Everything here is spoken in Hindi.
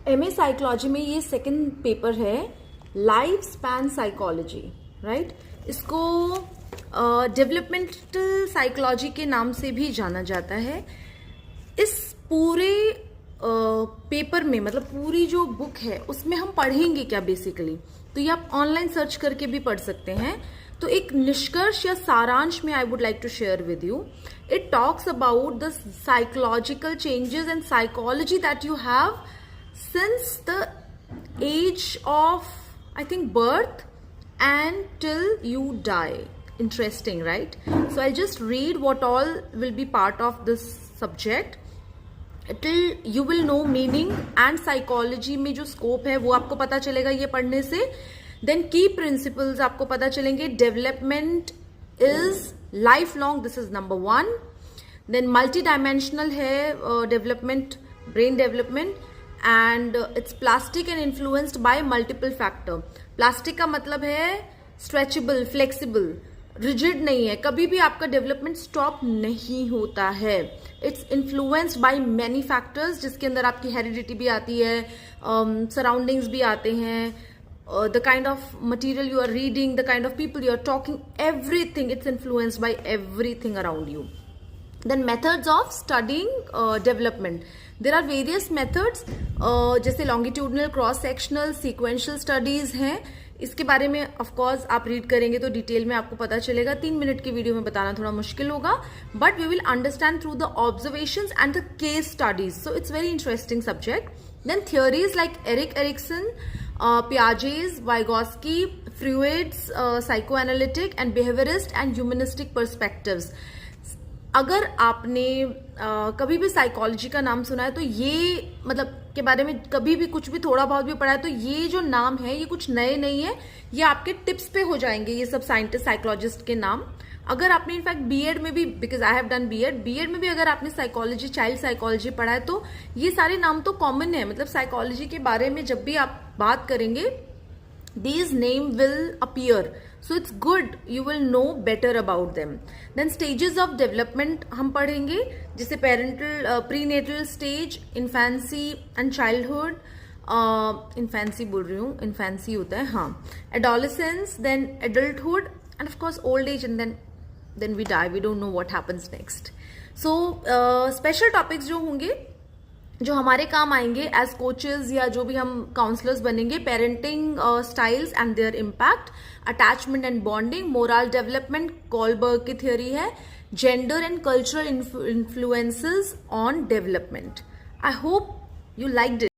एमए साइकोलॉजी में ये सेकंड पेपर है, लाइफ स्पैन साइकोलॉजी, राइट। इसको डेवलपमेंटल साइकोलॉजी के नाम से भी जाना जाता है। इस पूरे पेपर में, मतलब पूरी जो बुक है उसमें हम पढ़ेंगे क्या बेसिकली, तो ये आप ऑनलाइन सर्च करके भी पढ़ सकते हैं। तो एक निष्कर्ष या सारांश में I would like to share with you, it talks about the psychological changes and psychology that you have since the age of, I think, birth and till you die. Interesting, right? So I'll just read what all will be part of this subject. Till you will know meaning and psychology में जो scope है वो आपको पता चलेगा ये पढ़ने से. Then key principles आपको पता चलेंगे. Development is lifelong. This is number 1. Then multidimensional है development, brain development. And it's plastic and influenced by multiple factor. Plastic का मतलब है स्ट्रेचेबल, फ्लेक्सिबल, रिजिड नहीं है, कभी भी आपका डेवलपमेंट स्टॉप नहीं होता है. It's influenced by many factors, जिसके अंदर आपकी हेरिडिटी भी आती है, सराउंडिंग्स भी आते हैं, the kind of material you are reading, the kind of people you are talking, everything it's influenced by everything around you. Then methods of studying development. There are various methods, जैसे longitudinal, cross sectional, sequential studies हैं. इसके बारे में ऑफ कोर्स आप रीड करेंगे तो डिटेल में आपको पता चलेगा. 3 मिनट की वीडियो में बताना थोड़ा मुश्किल होगा, but we will understand through the observations and the case studies. So it's very interesting subject. Then theories like Eric Erikson, Piaget's, Vygotsky, Freud's, psychoanalytic and behaviourist and humanistic perspectives. अगर आपने कभी भी साइकोलॉजी का नाम सुना है तो ये मतलब के बारे में कभी भी कुछ भी थोड़ा बहुत भी पढ़ा है तो ये जो नाम है ये कुछ नए नहीं है, ये आपके टिप्स पे हो जाएंगे ये सब साइंटिस्ट, साइकोलॉजिस्ट के नाम. अगर आपने इनफैक्ट बीएड में भी, because I have done BEd में भी अगर आपने साइकोलॉजी, चाइल्ड साइकोलॉजी पढ़ा है तो ये सारे नाम तो कॉमन है. मतलब साइकोलॉजी के बारे में जब भी आप बात करेंगे these name will appear, so it's good, you will know better about them. Then stages of development हम पढ़ेंगे, जैसे parental, prenatal stage, infancy and childhood, infancy बोल रही हूँ, infancy होता है हाँ, adolescence, then adulthood and of course old age, and then we die, we don't know what happens next. So special topics जो होंगे, जो हमारे काम आएंगे एज कोचेस या जो भी हम काउंसलर्स बनेंगे, parenting styles and their impact, attachment and bonding, moral development, Kohlberg की थ्योरी है, gender and cultural influences on development. I hope you liked it.